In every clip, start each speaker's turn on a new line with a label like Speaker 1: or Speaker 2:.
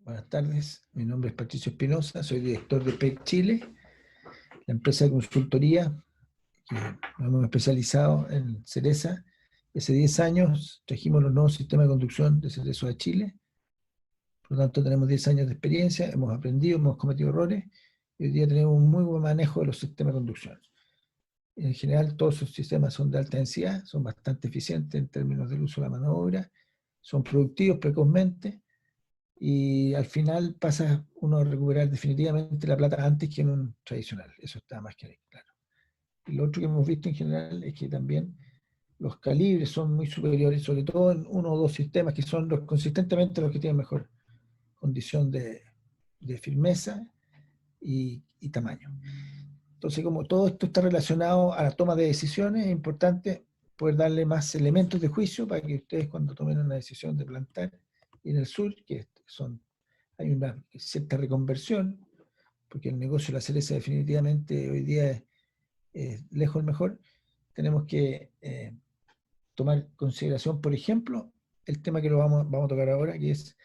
Speaker 1: Buenas tardes, mi nombre es Patricio Espinosa, soy director de PEC Chile, la empresa de consultoría que nos hemos especializado en Cereza. Hace 10 años trajimos los nuevos sistemas de conducción de Cerezo a Chile, por lo tanto tenemos 10 años de experiencia, hemos aprendido, hemos cometido errores y hoy día tenemos un muy buen manejo de los sistemas de conducción. En general todos sus sistemas son de alta densidad, son bastante eficientes en términos del uso de la mano de obra, son productivos precozmente, y al final pasa uno a recuperar definitivamente la plata antes que en un tradicional. Eso está más que claro. Y lo otro que hemos visto en general es que también los calibres son muy superiores, sobre todo en uno o dos sistemas que son consistentemente los que tienen mejor condición de firmeza y tamaño. Entonces, como todo esto está relacionado a la toma de decisiones, es importante poder darle más elementos de juicio para que ustedes cuando tomen una decisión de plantar y en el sur, que hay una cierta reconversión, porque el negocio de la cereza definitivamente hoy día es lejos el mejor, tenemos que tomar consideración, por ejemplo, el tema que vamos a tocar ahora, que es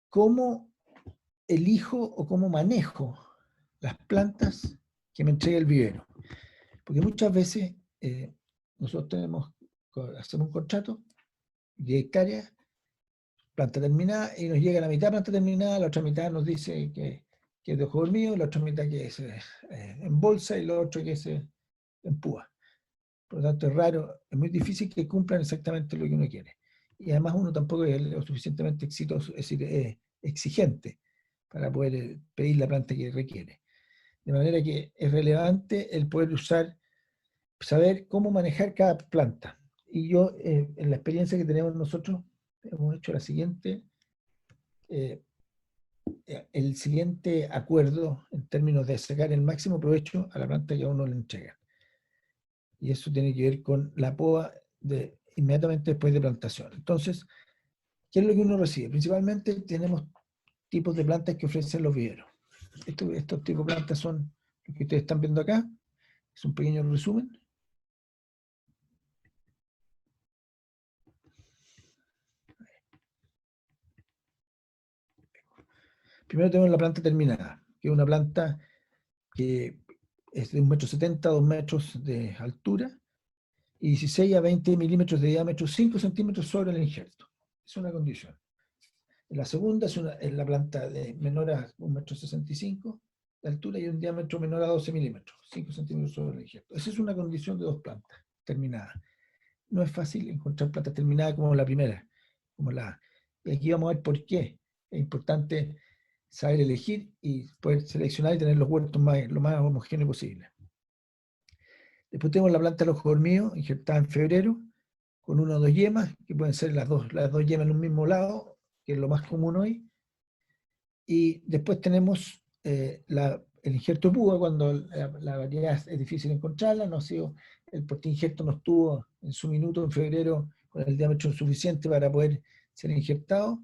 Speaker 1: cómo elijo o cómo manejo las plantas que me entrega el vivero. Porque muchas veces nosotros hacemos un contrato de hectáreas, planta terminada, y nos llega la mitad planta terminada, la otra mitad nos dice que es de ojo dormido, la otra mitad que es en bolsa y lo otro que es en púa. Por lo tanto, es raro, es muy difícil que cumplan exactamente lo que uno quiere. Y además uno tampoco es lo suficientemente exitoso, es decir, exigente para poder pedir la planta que requiere. De manera que es relevante el poder saber cómo manejar cada planta. Y yo, en la experiencia que tenemos nosotros, hemos hecho el siguiente acuerdo en términos de sacar el máximo provecho a la planta que a uno le entrega. Y eso tiene que ver con la poda inmediatamente después de plantación. Entonces, ¿qué es lo que uno recibe? Principalmente tenemos tipos de plantas que ofrecen los viveros. Estos tipos de plantas son los que ustedes están viendo acá. Es un pequeño resumen. Primero tenemos la planta terminada, que es una planta que es de 1,70 m a 2 metros de altura y 16 a 20 milímetros de diámetro, 5 centímetros sobre el injerto. Es una condición. La segunda es la planta menor a 1,65 m de altura y un diámetro menor a 12 milímetros, 5 centímetros sobre el injerto. Esa es una condición de dos plantas terminadas. No es fácil encontrar plantas terminadas como la primera, como la. Y aquí vamos a ver por qué. Es importante saber elegir y poder seleccionar y tener los huertos lo más homogéneos posible. Después tenemos la planta de los dormidos, injertada en febrero, con una o dos yemas, que pueden ser las dos yemas en un mismo lado, que es lo más común hoy. Y después tenemos el injerto de púa, cuando la variedad es difícil encontrarla, el portainjerto no estuvo en su minuto en febrero con el diámetro suficiente para poder ser injertado,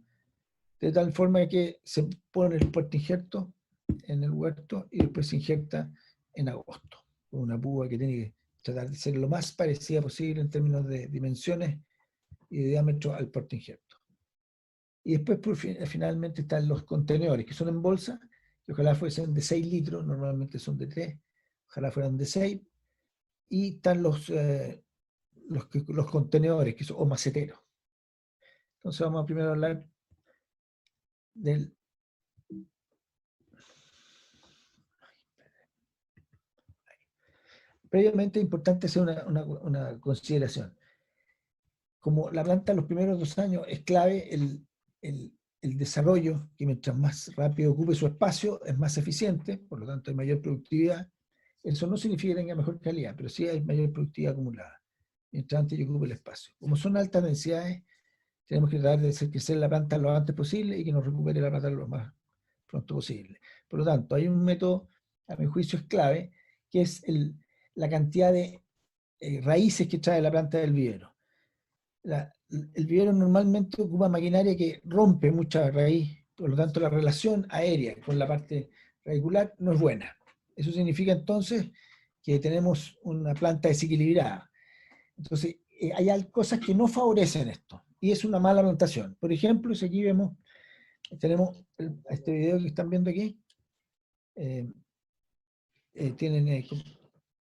Speaker 1: de tal forma que se pone el portainjerto en el huerto y después se injerta en agosto, con una púa que tiene que tratar de ser lo más parecida posible en términos de dimensiones y de diámetro al portainjerto. Y después finalmente están los contenedores, que son en bolsa, que ojalá fuesen de 6 litros, normalmente son de 3, ojalá fueran de 6. Y están los contenedores, que son, o maceteros. Entonces vamos a primero hablar del. Previamente es importante hacer una consideración. Como la planta los primeros 2 años es clave el desarrollo, que mientras más rápido ocupe su espacio, es más eficiente, por lo tanto hay mayor productividad. Eso no significa que tenga mejor calidad, pero sí hay mayor productividad acumulada, mientras antes yo ocupe el espacio. Como son altas densidades, tenemos que tratar de hacer crecer la planta lo antes posible y que nos recupere la planta lo más pronto posible. Por lo tanto, hay un método, a mi juicio es clave, que es la cantidad de raíces que trae la planta del vivero. El vivero normalmente ocupa maquinaria que rompe mucha raíz, por lo tanto la relación aérea con la parte radicular no es buena. Eso significa entonces que tenemos una planta desequilibrada. Entonces, hay cosas que no favorecen esto, y es una mala plantación. Por ejemplo, si aquí vemos Tenemos este video que están viendo aquí. Tienen, si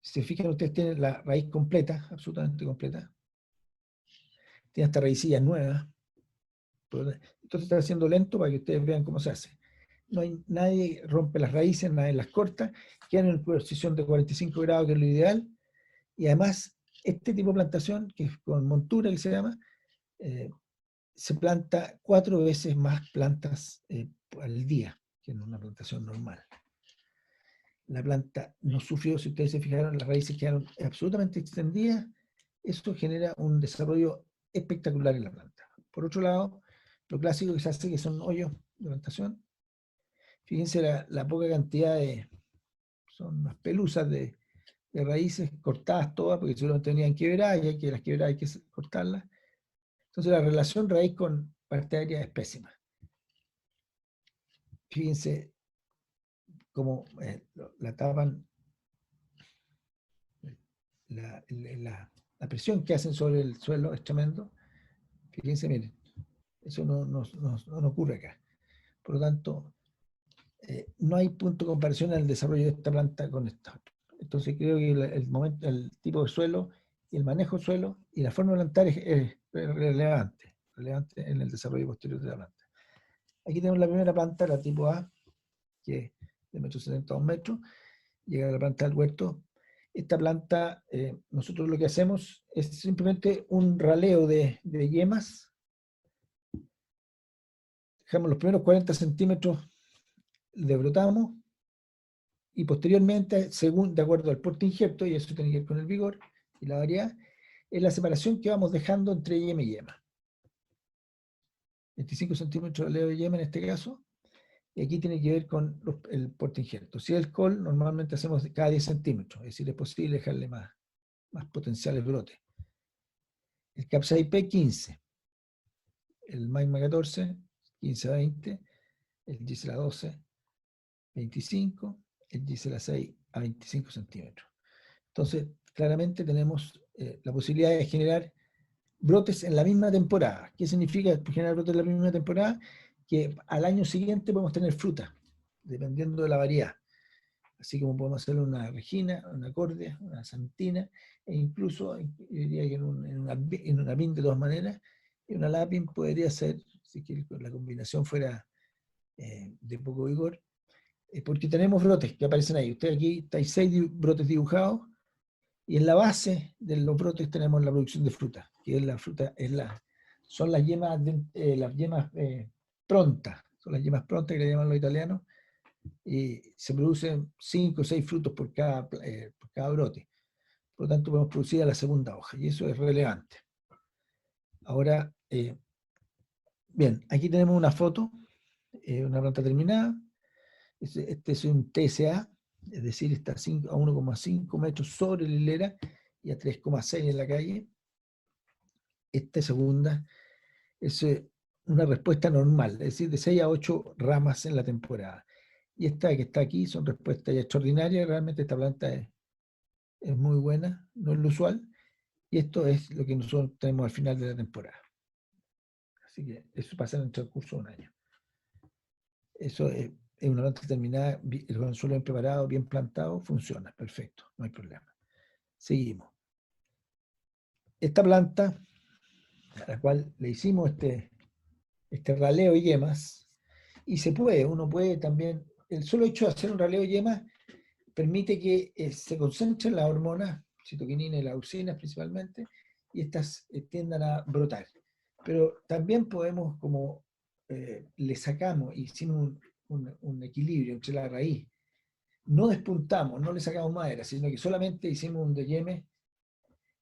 Speaker 1: se fijan ustedes, tienen la raíz completa, absolutamente completa. Tiene hasta raicillas nuevas. Entonces está haciendo lento para que ustedes vean cómo se hace. Nadie rompe las raíces, nadie las corta, quedan en posición de 45 grados, que es lo ideal, y además este tipo de plantación, que es con montura que se llama, se planta 4 veces más plantas al día que en una plantación normal. La planta no sufrió, si ustedes se fijaron, las raíces quedaron absolutamente extendidas, eso genera un desarrollo espectacular en la planta. Por otro lado, lo clásico que se hace, que son hoyos de plantación, fíjense la poca cantidad de, son unas pelusas de raíces cortadas todas, porque seguramente tenían quebradas, y las quebradas hay que cortarlas. Entonces la relación raíz con parte aérea es pésima. Fíjense cómo la tapan, la presión que hacen sobre el suelo es tremendo. Fíjense, miren, eso no ocurre acá. Por lo tanto, no hay punto de comparación en el desarrollo de esta planta con esta. Entonces creo que el tipo de suelo y el manejo del suelo y la forma de plantar es relevante en el desarrollo posterior de la planta. Aquí tenemos la primera planta, la tipo A, que es de 1,70 m a 2 metros, llega a la planta del huerto. Esta planta, nosotros lo que hacemos es simplemente un raleo de yemas. Dejamos los primeros 40 centímetros, le brotamos, y posteriormente, según de acuerdo al porte injerto, y eso tiene que ver con el vigor y la variedad, es la separación que vamos dejando entre yema y yema. 25 centímetros de raleo de yema en este caso, y aquí tiene que ver con el porte injerto. Si es el col, normalmente hacemos cada 10 centímetros, es decir, es posible dejarle más potenciales brotes. El Capsaicin 15, el Magma 14, 15 a 20, el Gisela 12, 25, el Gisela 6 a 25 centímetros. Entonces, claramente tenemos la posibilidad de generar brotes en la misma temporada. ¿Qué significa generar brotes en la misma temporada? Que al año siguiente podemos tener fruta, dependiendo de la variedad. Así como podemos hacer una regina, una cordia, una santina, e incluso, yo diría que en una bin de todas maneras, y una lapin podría ser, si la combinación fuera de poco vigor, porque tenemos brotes que aparecen ahí. Usted aquí hay 6 brotes dibujados, y en la base de los brotes tenemos la producción de fruta, que es la fruta, son las yemas, prontas, son las yemas prontas que le llaman los italianos, y se producen 5 o 6 frutos por cada brote. Por lo tanto, podemos producir a la segunda hoja, y eso es relevante. Ahora, bien, aquí tenemos una foto, una planta terminada. Este es un TSA, es decir, está a 1,5 metros sobre la hilera y a 3,6 en la calle. Esta segunda es una respuesta normal, es decir, de 6 a 8 ramas en la temporada. Y esta que está aquí son respuestas extraordinarias. Realmente esta planta es muy buena, no es lo usual. Y esto es lo que nosotros tenemos al final de la temporada. Así que eso pasa en el transcurso de un año. Eso es una planta terminada, el suelo bien preparado, bien plantado, funciona, perfecto, no hay problema. Seguimos. Esta planta, a la cual le hicimos este raleo de yemas, y uno puede también, el solo hecho de hacer un raleo de yemas permite que se concentren las hormonas, citoquinina y las auxinas principalmente, y estas tiendan a brotar. Pero también podemos, como le sacamos, hicimos un equilibrio entre la raíz, no despuntamos, no le sacamos madera, sino que solamente hicimos un deyeme,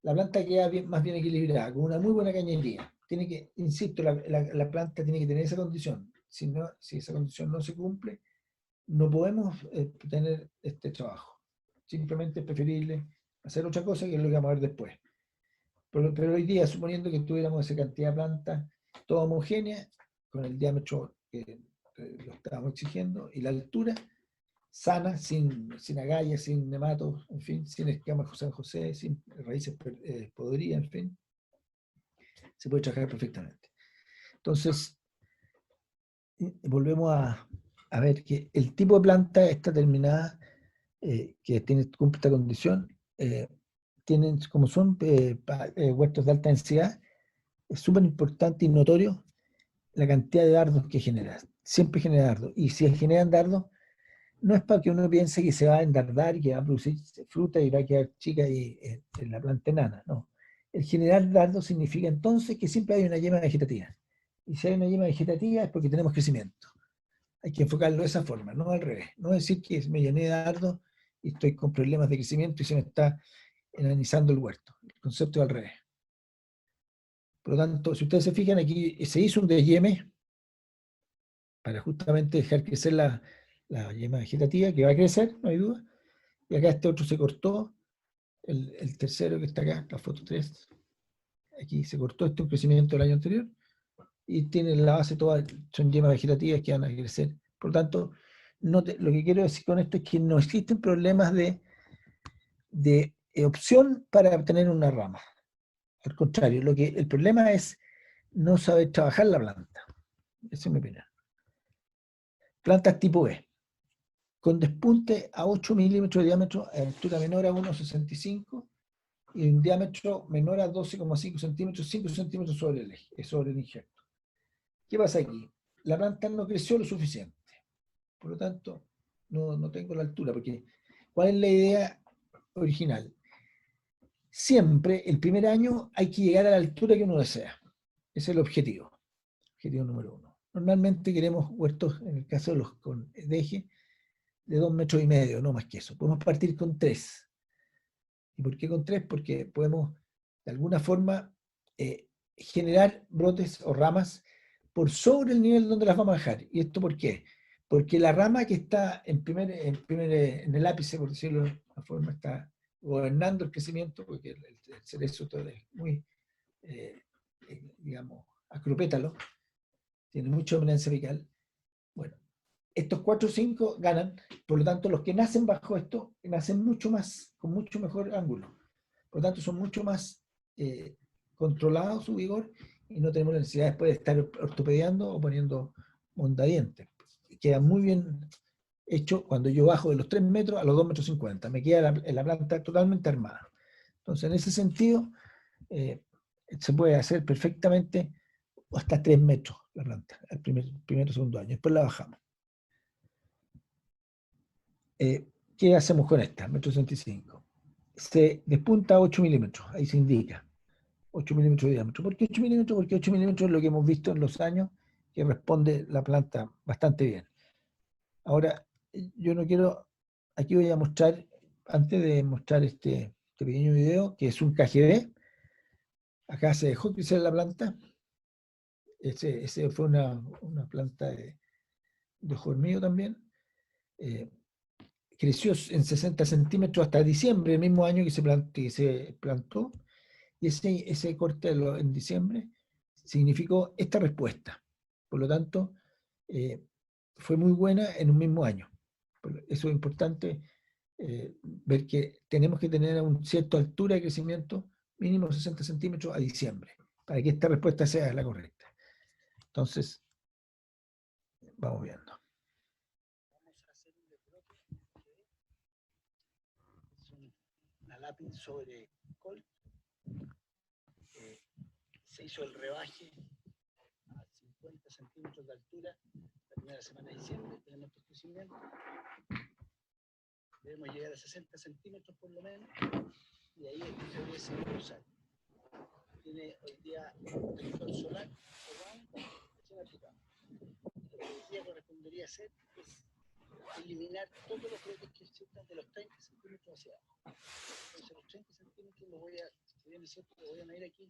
Speaker 1: la planta queda más bien equilibrada, con una muy buena cañería. Tiene que, insisto, la planta tiene que tener esa condición. Si esa condición no se cumple, no podemos tener este trabajo. Simplemente es preferible hacer otra cosa, que es lo que vamos a ver después. Pero hoy día, suponiendo que tuviéramos esa cantidad de plantas, toda homogénea, con el diámetro que lo estábamos exigiendo, y la altura, sana, sin agallas, sin nematos, en fin, sin escamas San José, sin raíces podridas, en fin, se puede trabajar perfectamente. Entonces, volvemos a ver que el tipo de planta está terminada, que cumple esta condición, tienen, como son huertos de alta densidad, es súper importante y notorio la cantidad de dardos que genera. Siempre genera dardos. Y si generan dardos, no es para que uno piense que se va a endardar y que va a producir fruta y va a quedar chica y, en la planta enana. No. El generar dardos significa entonces que siempre hay una yema vegetativa. Y si hay una yema vegetativa es porque tenemos crecimiento. Hay que enfocarlo de esa forma, no al revés. No decir que me llené de dardos y estoy con problemas de crecimiento y se me está enanizando el huerto. El concepto es al revés. Por lo tanto, si ustedes se fijan aquí, se hizo un deyeme para justamente dejar crecer la yema vegetativa, que va a crecer, no hay duda. Y acá este otro se cortó, el tercero que está acá, la foto 3, aquí se cortó este un crecimiento del año anterior, y tiene la base toda, son yemas vegetativas que van a crecer. Por lo tanto, lo que quiero decir con esto es que no existen problemas de opción para obtener una rama. Al contrario, el problema es no saber trabajar la planta. Esa es mi opinión. Plantas tipo B, con despunte a 8 milímetros de diámetro, a altura menor a 1,65 y un diámetro menor a 12,5 centímetros, 5 centímetros sobre el eje, sobre el injerto. ¿Qué pasa aquí? La planta no creció lo suficiente, por lo tanto, no tengo la altura, porque ¿cuál es la idea original? Siempre, el primer año, hay que llegar a la altura que uno desea. Ese es el objetivo número uno. Normalmente queremos huertos, en el caso de los con eje, de 2,5 metros, no más que eso. Podemos partir con 3. ¿Y por qué con 3? Porque podemos, de alguna forma, generar brotes o ramas por sobre el nivel donde las vamos a dejar. ¿Y esto por qué? Porque la rama que está en el ápice, por decirlo de una forma, está gobernando el crecimiento, porque el cerezo todo es muy, digamos, acropétalo, tiene mucha dominancia apical. Bueno, estos 4 o 5 ganan, por lo tanto, los que nacen bajo esto nacen mucho más, con mucho mejor ángulo. Por lo tanto, son mucho más controlados su vigor y no tenemos la necesidad después de estar ortopediando o poniendo mondadientes. Queda muy bien hecho cuando yo bajo de los 3 metros a los 2,50 metros. Me queda la planta totalmente armada. Entonces, en ese sentido, se puede hacer perfectamente hasta 3 metros la planta, el primer o segundo año. Después la bajamos. ¿Qué hacemos con esta? 1,65 m. Se despunta a 8 milímetros, ahí se indica. 8 milímetros de diámetro. ¿Por qué 8 milímetros? Porque 8 milímetros es lo que hemos visto en los años que responde la planta bastante bien. Ahora, yo no quiero, aquí voy a mostrar, antes de mostrar este pequeño video, que es un KGB. Acá se dejó crecer la planta. Ese fue una planta de ojo hormigo también. Creció en 60 centímetros hasta diciembre, el mismo año que se plantó, y ese corte en diciembre significó esta respuesta. Por lo tanto, fue muy buena en un mismo año. Eso es importante, ver que tenemos que tener una cierta altura de crecimiento, mínimo 60 centímetros a diciembre, para que esta respuesta sea la correcta. Entonces, vamos viendo. Vamos a hacer un desbrote una lápiz sobre col. Se hizo el rebaje a 50 centímetros de altura la primera semana de diciembre. Tenemos estos crecimientos. Debemos llegar a 60 centímetros por lo menos, y ahí esto se debe seguir usando. Tiene hoy día un protector solar recién aplicado. Lo que hoy día correspondería hacer es eliminar todos los brotes que existan de los 30 centímetros hacia abajo. Entonces los 30 centímetros los voy a, si bien es cierto, lo voy a medir aquí.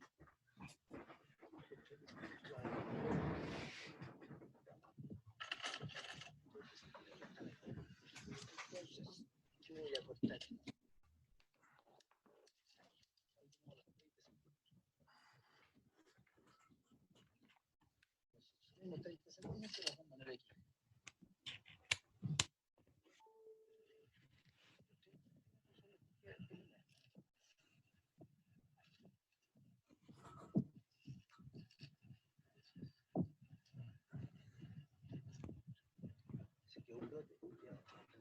Speaker 1: Entonces, yo voy a cortar. Tenemos 30 centímetros, los vamos a poner aquí.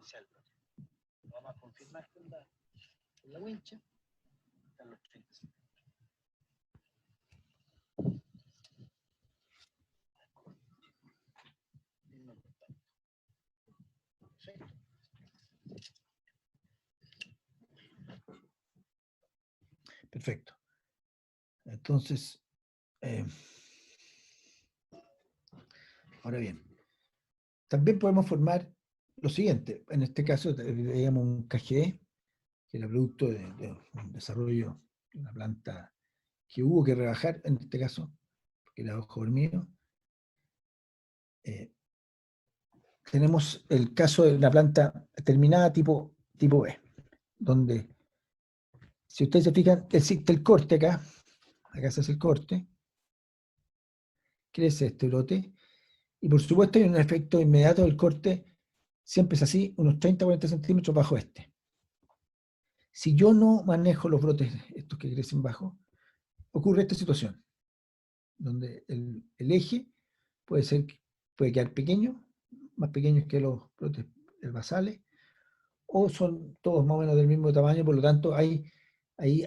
Speaker 1: potencial. Vamos a confirmar con la wincha. Están los 30 centímetros. Perfecto. Entonces, ahora bien, también podemos formar lo siguiente. En este caso, veíamos un KGE, que era producto de un desarrollo de una planta que hubo que rebajar, en este caso, porque era ojo dormido. Tenemos el caso de una planta terminada tipo B, donde, si ustedes se fijan, existe el corte acá se hace el corte, crece este brote, y por supuesto hay un efecto inmediato del corte, siempre es así, unos 30-40 centímetros bajo este. Si yo no manejo los brotes, estos que crecen bajo, ocurre esta situación, donde el eje puede quedar pequeño, más pequeños que los brotes basales, o son todos más o menos del mismo tamaño, por lo tanto ahí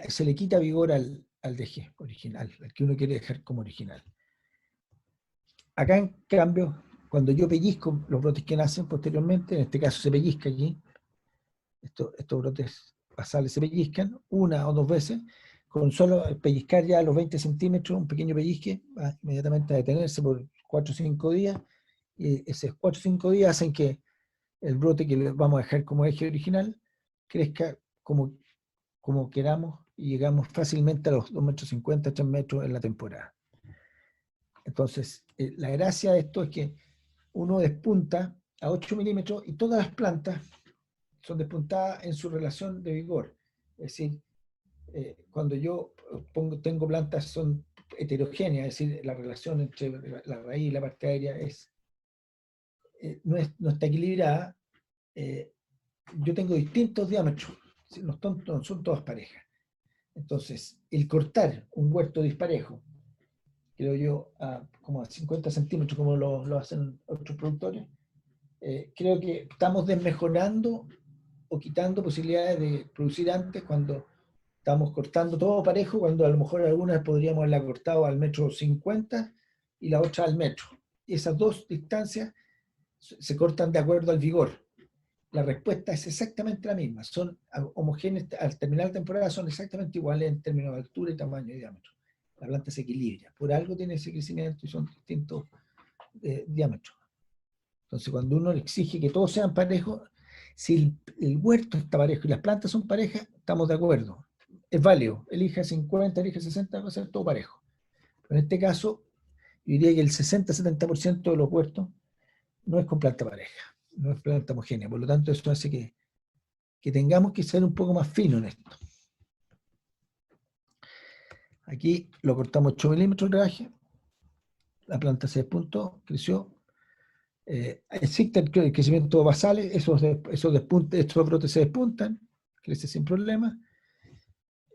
Speaker 1: se le quita vigor al eje original, al que uno quiere dejar como original. Acá, en cambio, cuando yo pellizco los brotes que nacen posteriormente, en este caso se pellizca aquí, estos brotes basales se pellizcan una o dos veces, con solo pellizcar ya a los 20 centímetros, un pequeño pellizque, va inmediatamente a detenerse por 4 o 5 días, y esos 4 o 5 días hacen que el brote que le vamos a dejar como eje original crezca como queramos y llegamos fácilmente a los 2,50 metros, 3 metros en la temporada. Entonces, la gracia de esto es que uno despunta a 8 milímetros y todas las plantas son despuntadas en su relación de vigor. Es decir, cuando yo tengo plantas son heterogéneas, es decir, la relación entre la raíz y la parte aérea no está equilibrada, yo tengo distintos diámetros, no son todas parejas. Entonces, el cortar un huerto disparejo, creo yo, como a 50 centímetros, como lo hacen otros productores, creo que estamos desmejorando o quitando posibilidades de producir antes cuando estamos cortando todo parejo, cuando a lo mejor algunas podríamos haberla cortado al 1,50 m y la otra al metro. Y esas dos distancias se cortan de acuerdo al vigor. La respuesta es exactamente la misma. Son homogéneas, al terminar la temporada son exactamente iguales en términos de altura y tamaño y diámetro. La planta se equilibra. Por algo tiene ese crecimiento y son distintos diámetros. Entonces, cuando uno exige que todos sean parejos, si el huerto está parejo y las plantas son parejas, estamos de acuerdo. Es válido. Elija 50, elija 60, va a ser todo parejo. Pero en este caso, yo diría que el 60-70% de los huertos no es con planta pareja, no es planta homogénea. Por lo tanto, eso hace que tengamos que ser un poco más finos en esto. Aquí lo cortamos 8 milímetros el rebaje, la planta se despuntó, creció. Existe el crecimiento basal, estos brotes se despuntan, crece sin problema.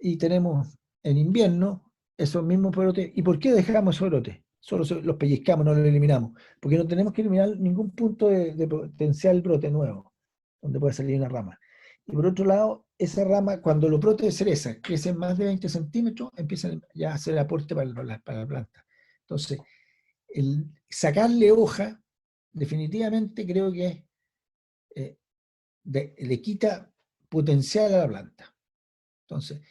Speaker 1: Y tenemos en invierno esos mismos brotes. ¿Y por qué dejamos esos brotes? Solo los pellizcamos, no los eliminamos. Porque no tenemos que eliminar ningún punto de potencial brote nuevo, donde puede salir una rama. Y por otro lado, esa rama, cuando los brotes de cereza crecen más de 20 centímetros, empiezan ya a hacer aporte para la planta. Entonces, el sacarle hoja, definitivamente creo que le quita potencial a la planta. Entonces,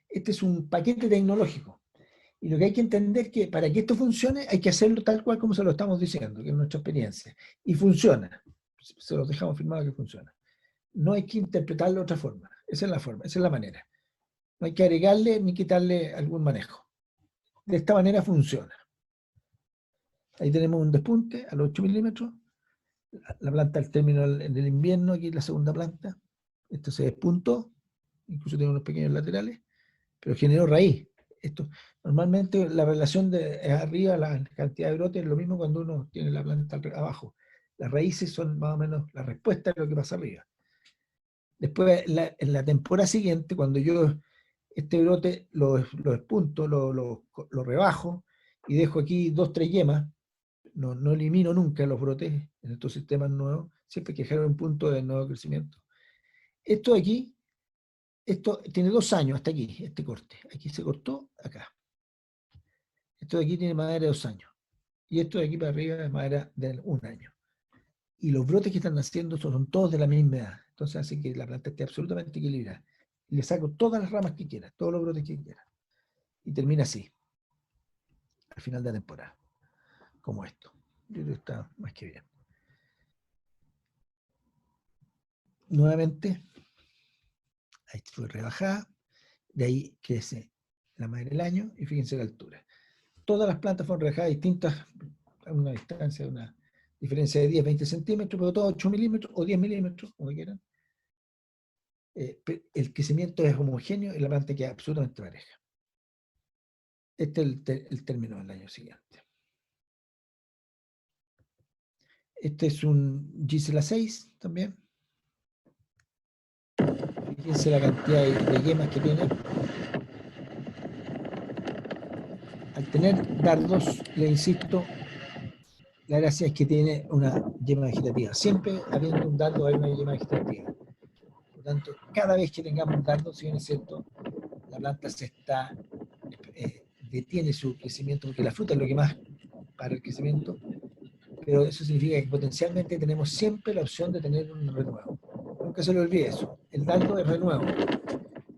Speaker 1: este es un paquete tecnológico. Y lo que hay que entender es que para que esto funcione hay que hacerlo tal cual como se lo estamos diciendo, que es nuestra experiencia. Y funciona. Se los dejamos firmado que funciona. No hay que interpretarlo de otra forma. Esa es la forma, esa es la manera. No hay que agregarle ni quitarle algún manejo. De esta manera funciona. Ahí tenemos un despunte a los 8 milímetros. La planta al término del invierno, aquí la segunda planta. Esto se despuntó, incluso tiene unos pequeños laterales, pero generó raíz. Normalmente la relación de arriba, la cantidad de brotes, es lo mismo cuando uno tiene la planta abajo. Las raíces son más o menos la respuesta de lo que pasa arriba. Después, en la temporada siguiente, cuando yo este brote lo despunto, lo rebajo y dejo aquí 2 o 3 yemas, no elimino nunca los brotes en estos sistemas nuevos, siempre hay que dejar un punto de nuevo crecimiento. Esto de aquí, esto tiene 2 años hasta aquí, este corte. Aquí se cortó, acá. Esto de aquí tiene madera de 2 años. Y esto de aquí para arriba es madera de 1 año. Y los brotes que están naciendo son todos de la misma edad. Entonces hace que la planta esté absolutamente equilibrada. Le saco todas las ramas que quiera, todos los brotes que quiera. Y termina así, al final de la temporada. Como esto. Yo creo que está más que bien. Nuevamente, ahí fue rebajada. De ahí crece la madera del año y fíjense la altura. Todas las plantas fueron rebajadas distintas a una distancia, una diferencia de 10, 20 centímetros, pero todas 8 milímetros o 10 milímetros, como quieran. El crecimiento es homogéneo y la planta queda absolutamente pareja. Este es el término del año siguiente. Este es un Gisela 6 también. Fíjense la cantidad de yemas que tiene. Al tener dardos, le insisto, la gracia es que tiene una yema vegetativa. Siempre habiendo un dardo hay una yema vegetativa. Por lo tanto, cada vez que tengamos un dardo, si bien es cierto, la planta se está, detiene su crecimiento, porque la fruta es lo que más para el crecimiento, pero eso significa que potencialmente tenemos siempre la opción de tener un renuevo. Nunca se le olvide eso. El dardo es renuevo.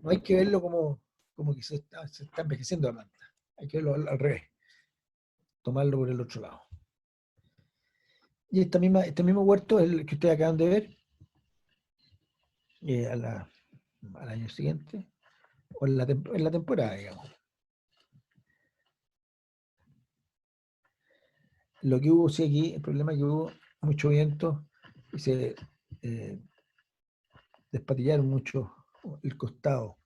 Speaker 1: No hay que verlo como que se está envejeciendo la planta. Hay que verlo al revés. Tomarlo por el otro lado. Y este mismo huerto es el que ustedes acaban de ver al año siguiente, o en la temporada, digamos. Lo que hubo, sí, aquí, el problema es que hubo mucho viento y se despatillaron mucho el costado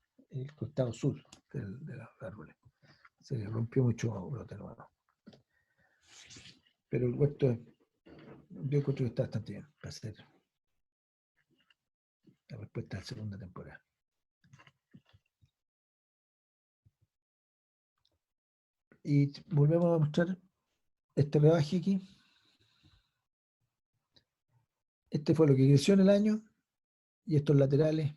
Speaker 1: sur de los árboles. Se le rompió mucho brote nuevo. Pero el huerto, yo encuentro que está bastante bien para hacer la respuesta a la segunda temporada. Y volvemos a mostrar este rebaje aquí. Este fue lo que creció en el año y estos laterales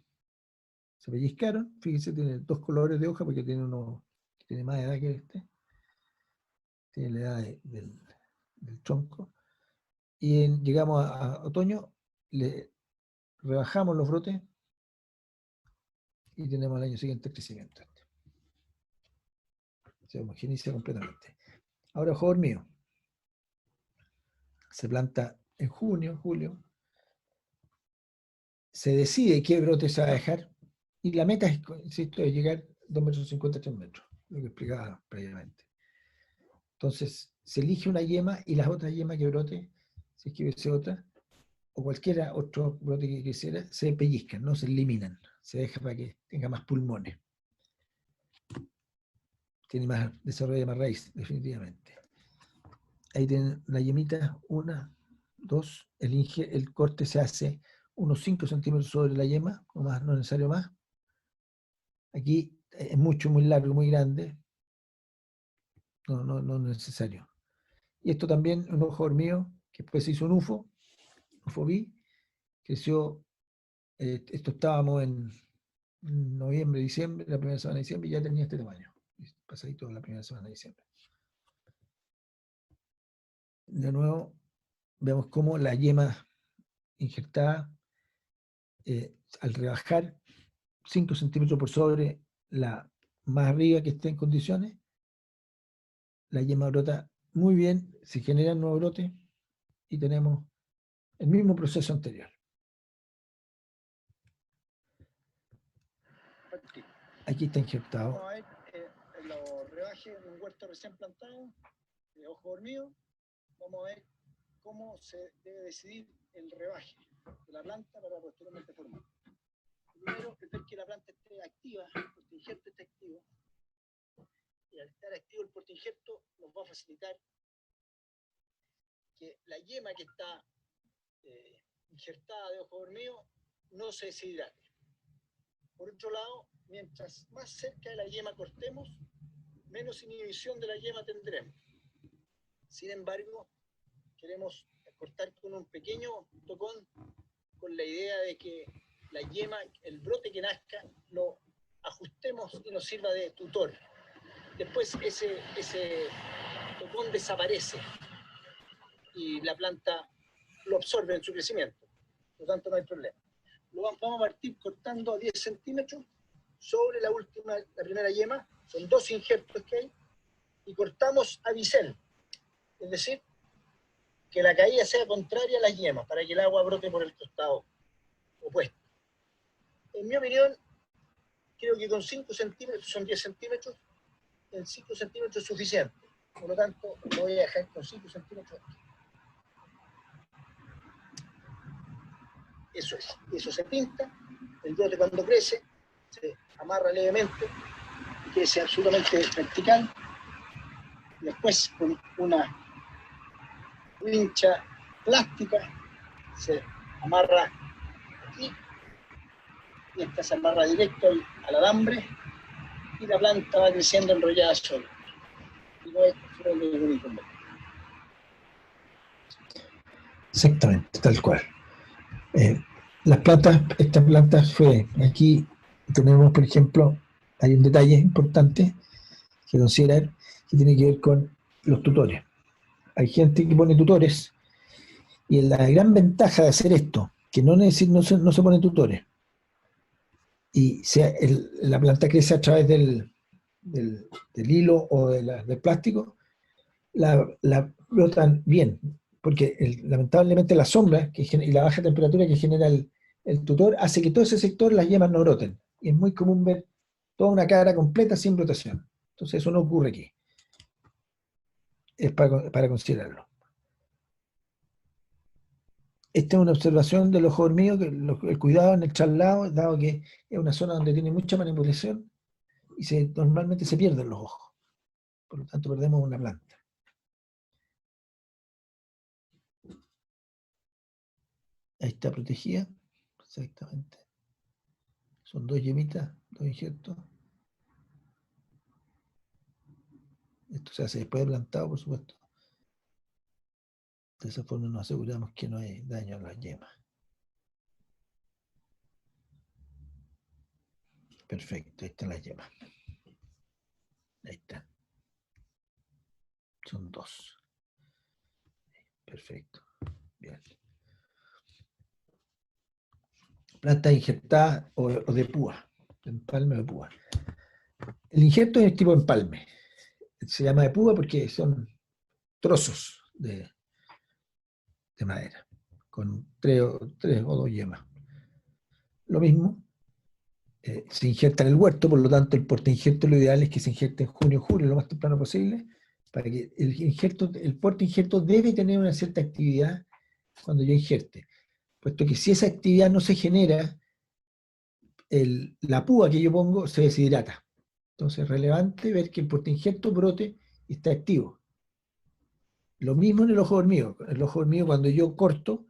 Speaker 1: se pellizcaron. Fíjense, tiene 2 colores de hoja porque tiene uno que tiene más edad que este. Tiene la edad del tronco. Y llegamos a otoño, le rebajamos los brotes y tenemos al año siguiente el crecimiento. Se homogeniza completamente. Ahora, ojo mío, se planta en junio, julio, se decide qué brote se va a dejar y la meta es, insisto, es llegar 2,50 metros, 3 metros, lo que explicaba previamente. Entonces, se elige una yema y las otras yemas que brote, si es que hubiese otra, o cualquiera otro brote que quisiera, se pellizcan, no se eliminan, se deja para que tenga más pulmones. Tiene más, desarrolla más raíz, definitivamente. Ahí tienen la yemita, 1, 2, el corte se hace unos 5 centímetros sobre la yema, o más, no es necesario más. Aquí es mucho, muy largo, muy grande, no es necesario. Y esto también, un ojo hormigo, que después se hizo un UFO B, creció, esto estábamos en noviembre, diciembre, la primera semana de diciembre, y ya tenía este tamaño, pasadito la primera semana de diciembre. De nuevo, vemos cómo la yema injertada, al rebajar 5 centímetros por sobre la más arriba que esté en condiciones, la yema brota muy bien, se generan nuevos brotes y tenemos el mismo proceso anterior. Aquí está injertado.
Speaker 2: Vamos a ver los rebajes de un huerto recién plantado, de ojo dormido. Vamos a ver cómo se debe decidir el rebaje de la planta para posteriormente formar. Primero, es ver que la planta esté activa, el portainjerto esté activo. Y al estar activo el portainjerto nos va a facilitar que la yema que está injertada de ojo dormido no se deshidrate. Por otro lado, mientras más cerca de la yema cortemos, menos inhibición de la yema tendremos. Sin embargo, queremos cortar con un pequeño tocón con la idea de que la yema, el brote que nazca, lo ajustemos y nos sirva de tutor. Después ese tocón desaparece y la planta lo absorbe en su crecimiento. Por lo tanto, no hay problema. Lo vamos a partir cortando a 10 centímetros sobre la primera yema. Son 2 injertos que hay. Y cortamos a bisel. Es decir, que la caída sea contraria a las yemas para que el agua brote por el costado opuesto. En mi opinión, creo que con 5 centímetros, son 10 centímetros, en 5 centímetros es suficiente. Por lo tanto, lo voy a dejar con 5 centímetros. Eso es. Eso se pinta. El brote cuando crece se amarra levemente y crece absolutamente vertical. Y después con una wincha plástica se amarra aquí y esta se amarra directo al alambre y la planta va creciendo enrollada sola. Y no es bonito.
Speaker 1: Exactamente, tal cual. Estas plantas aquí tenemos, por ejemplo, hay un detalle importante que considerar que tiene que ver con los tutores. Hay gente que pone tutores y la gran ventaja de hacer esto, que no se ponen tutores, y la planta crece a través del hilo o del plástico, la brotan bien, porque lamentablemente la sombra y la baja temperatura que genera el tutor hace que todo ese sector las yemas no broten. Y es muy común ver toda una cara completa sin brotación. Entonces eso no ocurre aquí. Es para considerarlo. Esta es una observación del ojo hormigo, que el cuidado en el traslado, dado que es una zona donde tiene mucha manipulación y normalmente se pierden los ojos. Por lo tanto, perdemos una planta. Ahí está protegida, exactamente. Son 2 yemitas, 2 injertos. Esto se hace después de plantado, por supuesto. De esa forma nos aseguramos que no hay daño a las yemas. Perfecto, ahí están las yemas. Ahí están. Son 2. Perfecto. Bien. Planta injertada o de púa, de empalme o de púa. El injerto es tipo empalme. Se llama de púa porque son trozos de madera, con 3 o 2 yemas. Lo mismo, se injerta en el huerto, por lo tanto el porte injerto lo ideal es que se injerte en junio o julio, lo más temprano posible, para que el porte injerto debe tener una cierta actividad cuando yo injerte, puesto que si esa actividad no se genera, la púa que yo pongo se deshidrata. Entonces es relevante ver que el porte injerto brote y está activo. Lo mismo en el ojo hormigo. El ojo hormigo, cuando yo corto,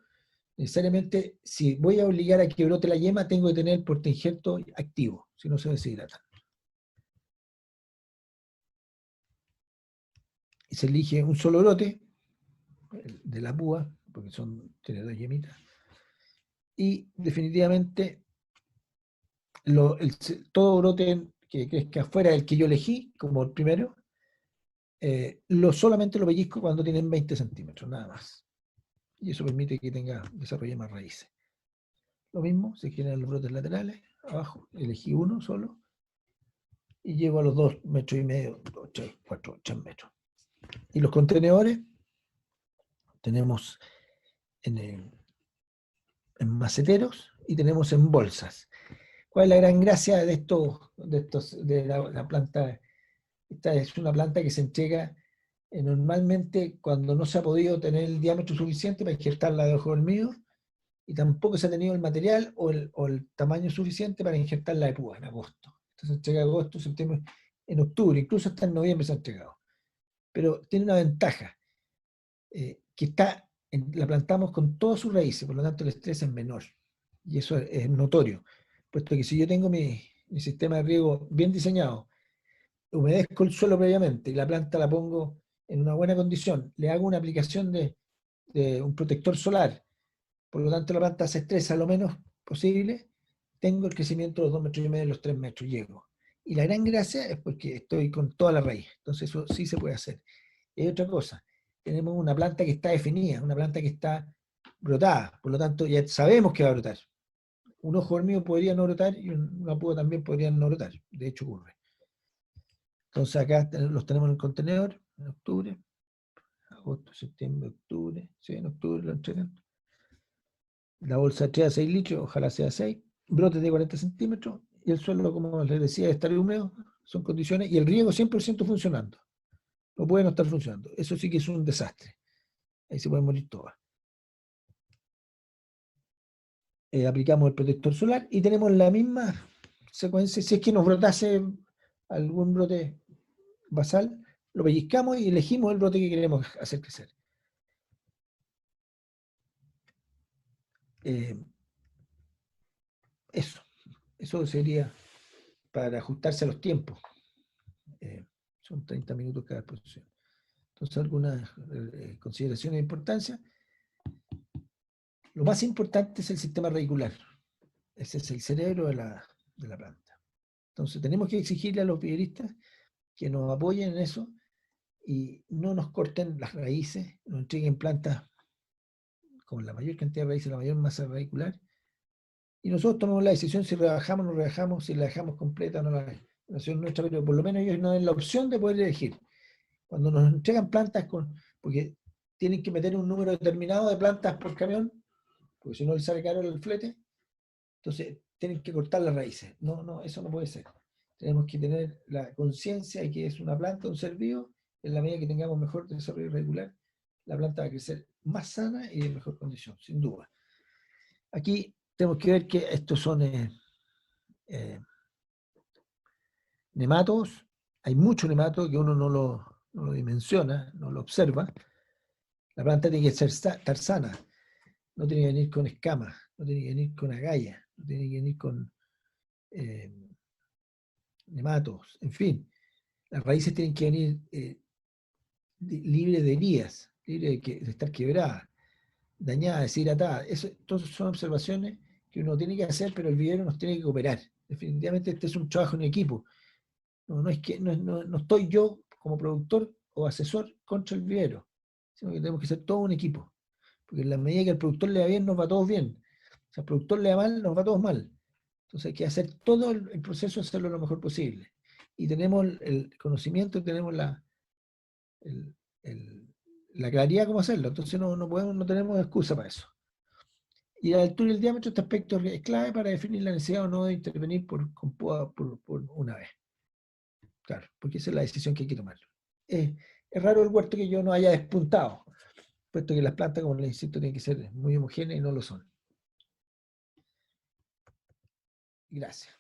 Speaker 1: necesariamente, si voy a obligar a que brote la yema, tengo que tener el porte injerto activo, si no se deshidrata. Y se elige un solo brote de la púa, porque tiene 2 yemitas. Y definitivamente, todo brote que crezca fuera del que yo elegí, como el primero, solamente lo pellizco cuando tienen 20 centímetros, nada más. Y eso permite que desarrolle más raíces. Lo mismo, se generan los brotes laterales, abajo, elegí uno solo, y llego a los 2,5 metros, 4 metros. Y los contenedores tenemos en maceteros y tenemos en bolsas. ¿Cuál es la gran gracia de la planta? Esta es una planta que se entrega normalmente cuando no se ha podido tener el diámetro suficiente para injertarla de ojo hormigo, y tampoco se ha tenido el material o el tamaño suficiente para injertarla de púa en agosto. Entonces se entrega en agosto, septiembre, en octubre, incluso hasta en noviembre se ha entregado. Pero tiene una ventaja, que la plantamos con todas sus raíces, por lo tanto el estrés es menor. Y eso es notorio, puesto que si yo tengo mi sistema de riego bien diseñado, humedezco el suelo previamente y la planta la pongo en una buena condición, le hago una aplicación de un protector solar. Por lo tanto, la planta se estresa lo menos posible. Tengo el crecimiento de los 2,5 metros, los 3 metros, llego. Y la gran gracia es porque estoy con toda la raíz. Entonces eso sí se puede hacer. Y hay otra cosa. Tenemos una planta que está definida, una planta que está brotada. Por lo tanto, ya sabemos que va a brotar. Un ojo hormigo podría no brotar y una púa también podría no brotar. De hecho, ocurre. Entonces acá los tenemos en el contenedor, en octubre, agosto, septiembre, octubre. Sí, en octubre lo entregan. La bolsa de 3 a 6 litros, ojalá sea 6. Brotes de 40 centímetros. Y el suelo, como les decía, estar húmedo, son condiciones. Y el riego 100% funcionando. No puede no estar funcionando. Eso sí que es un desastre. Ahí se pueden morir todas. Aplicamos el protector solar y tenemos la misma secuencia. Si es que nos brotase algún brote basal, lo pellizcamos y elegimos el brote que queremos hacer crecer. Eso sería para ajustarse a los tiempos. Son 30 minutos cada exposición. Entonces, algunas consideraciones de importancia. Lo más importante es el sistema radicular. Ese es el cerebro de la planta. Entonces, tenemos que exigirle a los viveristas que nos apoyen en eso y no nos corten las raíces, nos entreguen plantas con la mayor cantidad de raíces, la mayor masa radicular, y nosotros tomamos la decisión si rebajamos o no rebajamos, si la dejamos completa o no la decisión nuestra, pero por lo menos ellos nos dan la opción de poder elegir. Cuando nos entregan plantas porque tienen que meter un número determinado de plantas por camión, porque si no les sale caro el flete, entonces tienen que cortar las raíces. No, eso no puede ser. Tenemos que tener la conciencia de que es una planta, un ser vivo. En la medida que tengamos mejor desarrollo regular, la planta va a crecer más sana y en mejor condición, sin duda. Aquí tenemos que ver que estos son nematodos. Hay muchos nematodos que uno no lo dimensiona, no lo observa. La planta tiene que estar sana. No tiene que venir con escamas, no tiene que venir con agallas, no tiene que venir con nematodos, en fin. Las raíces tienen que venir libres de heridas, libres de estar quebradas, dañadas, deshidratadas. Todas son observaciones que uno tiene que hacer, pero el vivero nos tiene que cooperar. Definitivamente este es un trabajo en equipo. No estoy yo como productor o asesor contra el vivero, sino que tenemos que ser todo un equipo. Porque en la medida que al productor le va bien, nos va a todos bien. Si al productor le va mal, nos va a todos mal. Entonces hay que hacer todo el proceso, hacerlo lo mejor posible. Y tenemos el conocimiento, tenemos la claridad de cómo hacerlo. Entonces no tenemos excusa para eso. Y la altura y el diámetro, este aspecto es clave para definir la necesidad o no de intervenir por una vez. Claro, porque esa es la decisión que hay que tomar. Es raro el huerto que yo no haya despuntado, puesto que las plantas, como les insisto, tienen que ser muy homogéneas y no lo son. Gracias.